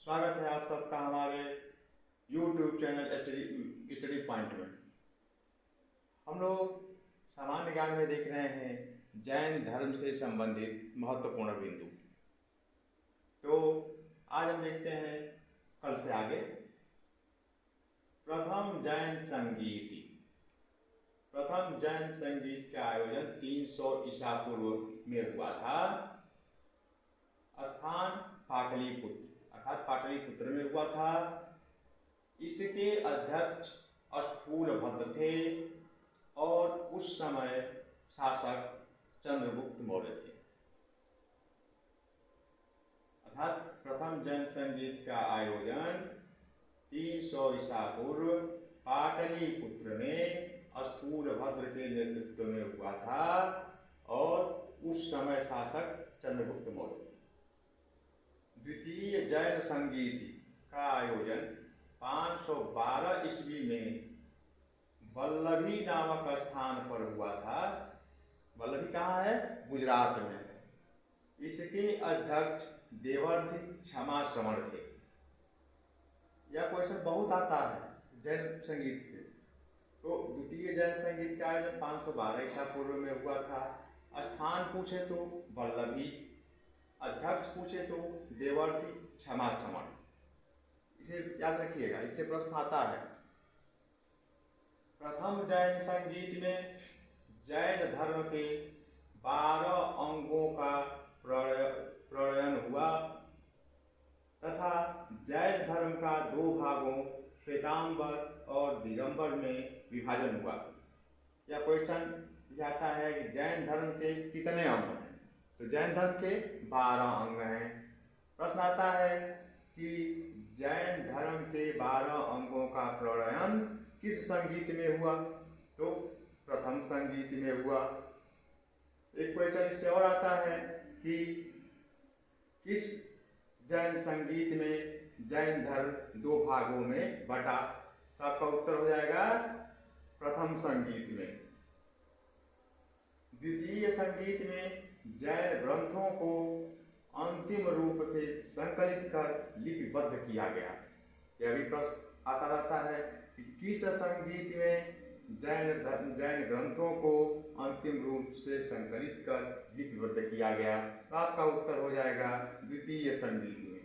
स्वागत है आप सबका हमारे YouTube चैनल स्टडी पॉइंट में। हम लोग सामान्य ज्ञान में देख रहे हैं जैन धर्म से संबंधित महत्वपूर्ण बिंदु। तो आज हम देखते हैं कल से आगे प्रथम जैन संगीत का आयोजन 300 ईसा पूर्व में हुआ था। स्थान पाटलिपुत्र अर्थात पाटलिपुत्र में हुआ था। इसके अध्यक्ष स्थूलभद्र थे और उस समय शासक चंद्रगुप्त मौर्य थे। अर्थात प्रथम जैन संगीत का आयोजन 300 ईसा पूर्व पाटलिपुत्र में स्थूलभद्र के नेतृत्व में हुआ था और उस समय शासक चंद्रगुप्त मौर्य। द्वितीय जैन संगीत का आयोजन 512 ईस्वी में वल्लभी नामक स्थान पर हुआ था। वल्लभी कहाँ है? गुजरात में है। इसके अध्यक्ष देवर्धि क्षमा श्रवण थे। यह क्वेश्चन बहुत आता है जैन संगीत से। तो द्वितीय जैन संगीत का आयोजन 512 ईसा पूर्व में हुआ था। स्थान पूछे तो वल्लभी, अध्यक्ष पूछे तो देवर्धि क्षमा श्रवण। इसे याद रखिएगा, इससे प्रश्न आता है। प्रथम जैन संगीत में जैन धर्म के 12 अंगों का प्रणयन हुआ तथा जैन धर्म का 2 भागों श्वेतांबर और दिगंबर में विभाजन हुआ। यह क्वेश्चन आता है कि जैन धर्म के कितने अंग हैं? तो जैन धर्म के 12 अंग हैं। प्रश्न आता है कि जैन धर्म के 12 अंगों का प्रणयन किस संगीत में हुआ? तो प्रथम संगीत में हुआ। एक क्वेश्चन इससे और आता है कि किस जैन संगीत में जैन धर्म 2 भागों में बटा? सबका उत्तर हो जाएगा प्रथम संगीत में। द्वितीय संगीत में जैन ग्रंथों को अंतिम रूप से संकलित कर लिपिबद्ध किया गया। यह भी प्रश्न आता रहता है कि किस संगीत में जैन ग्रंथों को अंतिम रूप से संकलित कर लिपिबद्ध किया गया? तो आपका उत्तर हो जाएगा द्वितीय संगीत में।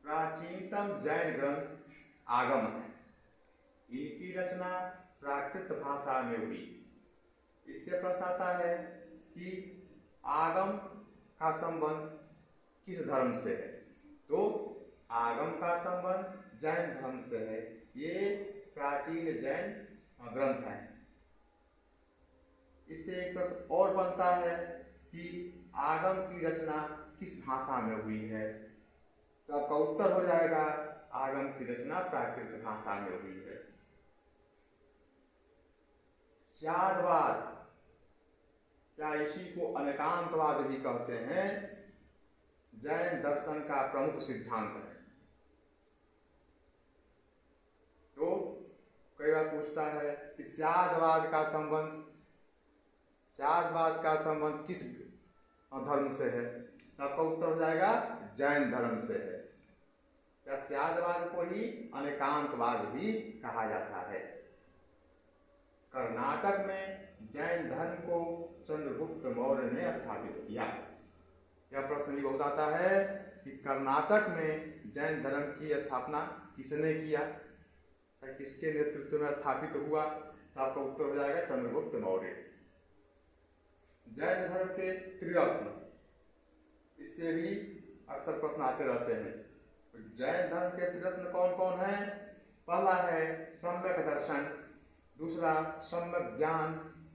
प्राचीनतम जैन ग्रंथ आगम है। इनकी रचना प्राकृत भाषा में हुई। इससे प्रश्न आता है कि आगम का संबंध किस धर्म से है? तो आगम का संबंध जैन धर्म से है। ये प्राचीन जैन ग्रंथ हैं। इससे एक प्रश्न और बनता है कि आगम की रचना किस भाषा में हुई है? तो आपका उत्तर हो जाएगा आगम की रचना प्राकृत भाषा में हुई है। स्यादवाद, क्या इसी को अनेकांतवाद भी कहते हैं, जैन दर्शन का प्रमुख सिद्धांत है। तो कई बार पूछता है कि स्यादवाद का संबंध किस धर्म से है? तो आपका उत्तर हो जाएगा जैन धर्म से है। या स्यादवाद को ही अनेकांतवाद भी कहा जाता है। कर्नाटक में जैन धर्म को चंद्रगुप्त मौर्य ने स्थापित किया। यह प्रश्न भी बहुत आता है कि कर्नाटक में जैन धर्म की स्थापना किसने किया, किसके नेतृत्व में स्थापित हुआ? तो आपका उत्तर हो जाएगा चंद्रगुप्त मौर्य। जैन धर्म के त्रिरत्न, इससे भी अक्सर प्रश्न आते रहते हैं। जैन धर्म के त्रिरत्न कौन कौन है? पहला है सम्यक दर्शन, दूसरा सम्यक ज्ञान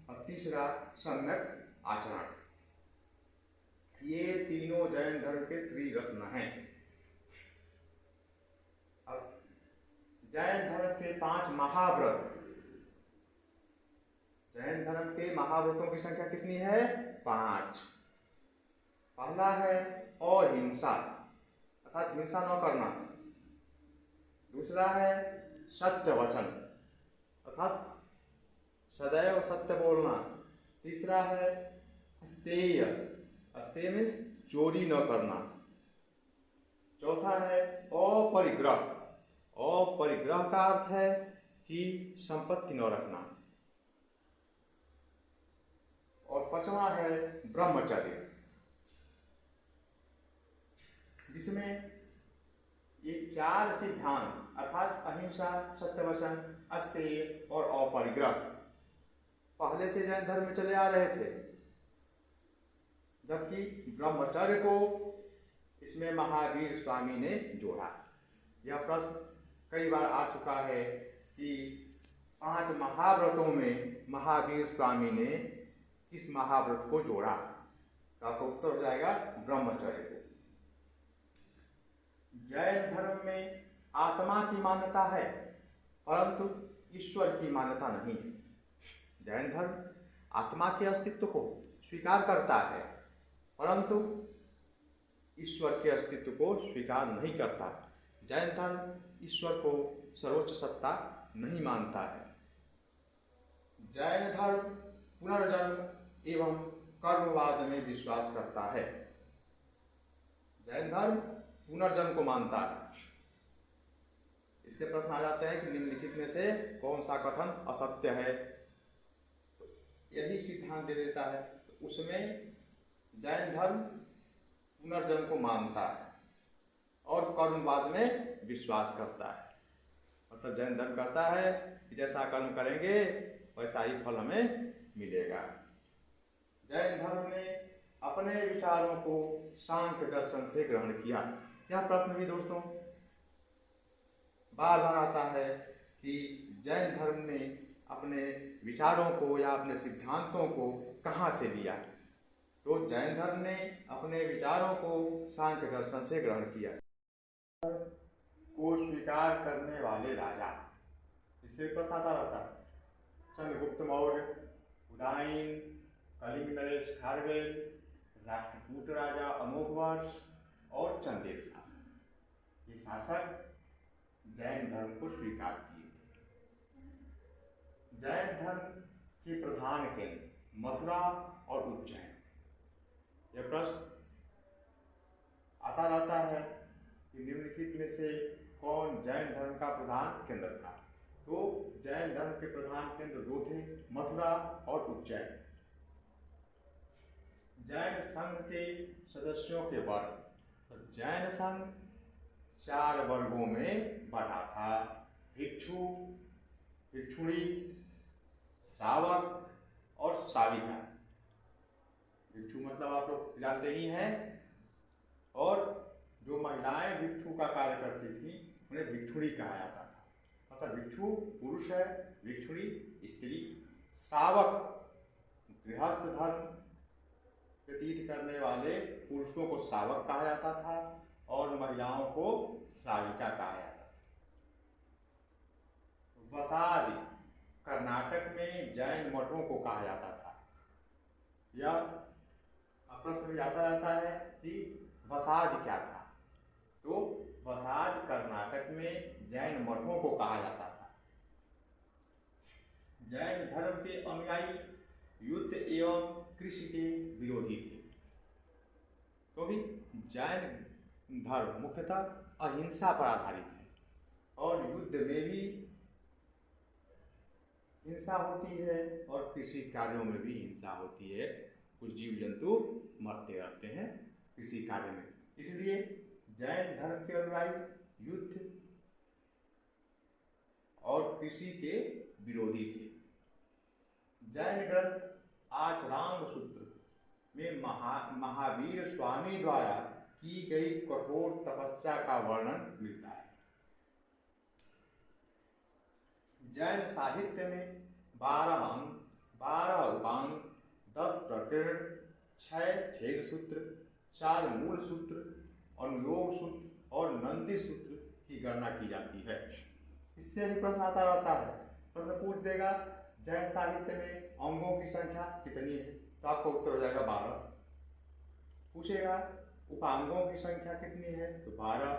और तीसरा सम्यक आचरण। ये तीनों जैन धर्म के त्रिरत्न हैं। अब जैन धर्म के 5 महाव्रत। जैन धर्म के महाव्रतों की संख्या कितनी है? 5। पहला है अहिंसा अर्थात हिंसा न करना। दूसरा है सत्य वचन अर्थात सदैव सत्य बोलना। तीसरा है अस्तेय, अस्तेय मीन्स चोरी न करना। चौथा है अपरिग्रह। अपरिग्रह का अर्थ है कि संपत्ति न रखना। और पांचवा है ब्रह्मचर्य, जिसमें ये चार सिद्धांत अर्थात अहिंसा, सत्यवचन, अस्तेय और अपरिग्रह पहले से जैन धर्म में चले आ रहे थे, जबकि ब्रह्मचर्य को इसमें महावीर स्वामी ने जोड़ा। यह प्रश्न कई बार आ चुका है कि 5 महाव्रतों में महावीर स्वामी ने किस महाव्रत को जोड़ा, तो आपका उत्तर हो जाएगा ब्रह्मचर्य को। जैन धर्म में आत्मा की मान्यता है, परंतु ईश्वर की मान्यता नहीं है। जैन धर्म आत्मा के अस्तित्व को स्वीकार करता है, परंतु ईश्वर के अस्तित्व को स्वीकार नहीं करता। जैन धर्म ईश्वर को सर्वोच्च सत्ता नहीं मानता है। जैन धर्म पुनर्जन्म एवं कर्मवाद में विश्वास करता है। जैन धर्म पुनर्जन्म को मानता है। इससे प्रश्न आ जाते हैं कि निम्नलिखित में से कौन सा कथन असत्य है। यही सिद्धांत दे देता है। तो उसमें जैन धर्म पुनर्जन्म को मानता है और कर्मवाद में विश्वास करता है। मतलब जैन धर्म कहता है कि जैसा कर्म करेंगे वैसा ही फल हमें मिलेगा। जैन धर्म ने अपने विचारों को सांख्य दर्शन से ग्रहण किया। यह प्रश्न भी दोस्तों बार बार आता है कि जैन धर्म ने अपने विचारों को या अपने सिद्धांतों को कहाँ से लिया। तो जैन धर्म ने अपने विचारों को सांख्य दर्शन से ग्रहण किया। को स्वीकार करने वाले राजा, इससे प्रश्न आता रहता है। चंद्रगुप्त मौर्य, उदयन, कलिंग नरेश खारवेल, राष्ट्रकूट राजा अमोघवर्ष और चंदेल शासक, ये शासक जैन धर्म को स्वीकार किए थे। जैन धर्म के प्रधान केंद्र मथुरा और उज्जैन। यह प्रश्न आता रहता है कि निम्नलिखित में से कौन जैन धर्म का प्रधान केंद्र था। तो जैन धर्म के प्रधान केंद्र 2 थे, मथुरा और उज्जैन। जैन संघ के सदस्यों के वर्ग, तो जैन संघ 4 वर्गों में बटा था। भिक्षु, भिक्षुणी, श्रावक और श्राविका। भिक्षु मतलब आप लोग जानते ही हैं, और जो महिलाएं भिक्षु का कार्य करती थी उन्हें भिक्षुणी कहा जाता था। मतलब भिक्षु पुरुष है, भिक्षुणी स्त्री। श्रावक गृहस्थ धर्म व्यतीत करने वाले पुरुषों को श्रावक कहा जाता था और महिलाओं को श्राविका कहा जाता था। वसादि कर्नाटक में जैन मठों को कहा जाता था। यह प्रश्न भी आता रहता है कि वसाद क्या था। तो वसाद कर्नाटक में जैन मठों को कहा जाता था। जैन धर्म के अनुयायी युद्ध एवं कृषि के विरोधी थे, क्योंकि जैन धर्म मुख्यतः अहिंसा पर आधारित है और युद्ध में भी हिंसा होती है और कृषि कार्यों में भी हिंसा होती है। कुछ जीव जंतु मरते रहते हैं कृषि कार्य में। इसलिए जैन धर्म के अनुयायी युद्ध और कृषि के विरोधी थे। जैन ग्रंथ आचरांग सूत्र में महावीर स्वामी द्वारा की गई कठोर तपस्या का वर्णन मिलता है। जैन साहित्य में 12 अंग, 12 उपांग, 10 प्रकरण, 6 छेद सूत्र, 4 मूल सूत्र, अनुयोग सूत्र और नंदी सूत्र की गणना की जाती है। इससे भी प्रश्न आता रहता है। प्रश्न पूछ देगा जैन साहित्य में अंगों की संख्या कितनी है, तो आपका उत्तर हो जाएगा 12। पूछेगा उपांगों की संख्या कितनी है, तो 12।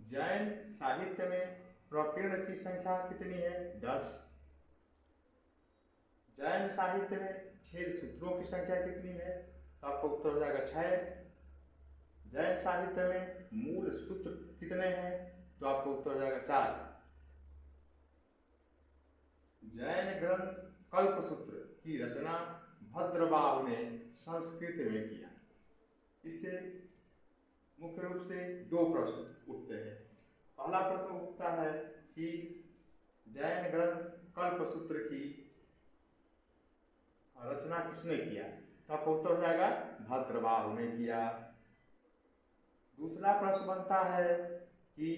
जैन साहित्य में प्रकीर्ण की संख्या कितनी है, 10। जैन साहित्य में छेद सूत्रों की संख्या कितनी है, तो आपका उत्तर हो जाएगा 6। जैन साहित्य में मूल सूत्र कितने हैं? तो आपको उत्तर हो जाएगा 4। जैन ग्रंथ कल्पसूत्र की रचना भद्रबाहु ने संस्कृत में किया। इससे मुख्य रूप से 2 प्रश्न उठते हैं। पहला प्रश्न उठता है कि जैन ग्रंथ कल्पसूत्र की रचना किसने किया? तो आपको उत्तर हो जाएगा भद्रबाहु ने किया। दूसरा प्रश्न बनता है कि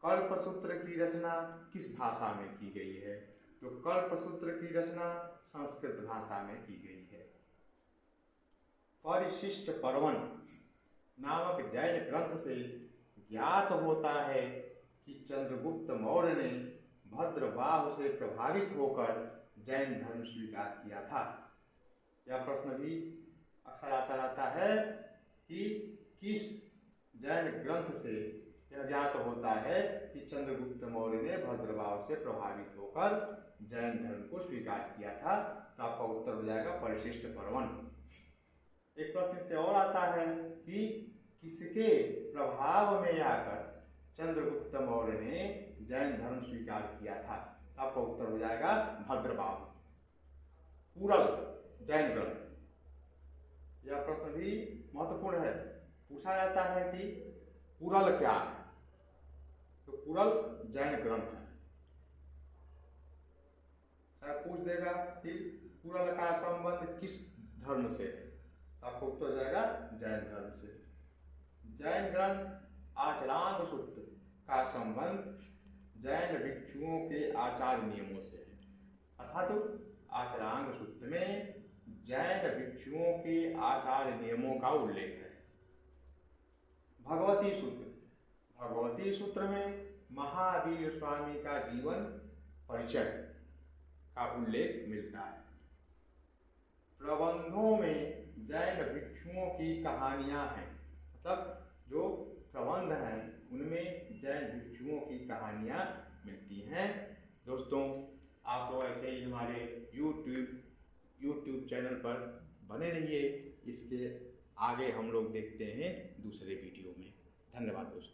कल्पसूत्र की रचना किस भाषा में की गई है? तो कल्पसूत्र की रचना संस्कृत भाषा में की गई है। परिशिष्ट पर्वन नामक जैन ग्रंथ से ज्ञात होता है कि चंद्रगुप्त मौर्य ने भद्रबाहु से प्रभावित होकर जैन धर्म स्वीकार किया था। यह प्रश्न भी अक्सर आता रहता है कि किस जैन ग्रंथ से यह ज्ञात होता है कि चंद्रगुप्त मौर्य ने भद्रबाहु से प्रभावित होकर जैन धर्म को स्वीकार किया था। तो आपका उत्तर हो जाएगा परिशिष्ट पर्वन। एक प्रश्न से और आता है कि किसके प्रभाव में आकर चंद्रगुप्त मौर्य ने जैन धर्म स्वीकार किया था? तो आपका उत्तर हो जाएगा भद्रबाहु। पूरल जैन ग्रंथ, यह प्रश्न भी महत्वपूर्ण है। पूछा जाता है कि पूरल क्या है? तो पूरल जैन ग्रंथ है। शायद पूछ देगा कि पूरल का संबंध किस धर्म से है? तो आपको उत्तर हो जाएगा जैन धर्म से। जैन ग्रंथ आचरांग सूत्र का संबंध जैन भिक्षुओं के आचार नियमों से है। अर्थात आचरांग सूत्र में जैन भिक्षुओं के आचार नियमों का उल्लेख है। भगवती सूत्र, भगवती सूत्र में महावीर स्वामी का जीवन परिचय का उल्लेख मिलता है। प्रबंधों में जैन भिक्षुओं की कहानियां हैं, मतलब जो प्रबंध हैं उनमें जैन भिक्षुओं की कहानियां मिलती हैं। दोस्तों, आप लोग ऐसे ही हमारे यूट्यूब चैनल पर बने रहिए। इसके आगे हम लोग देखते हैं दूसरे वीडियो में। धन्यवाद दोस्तों।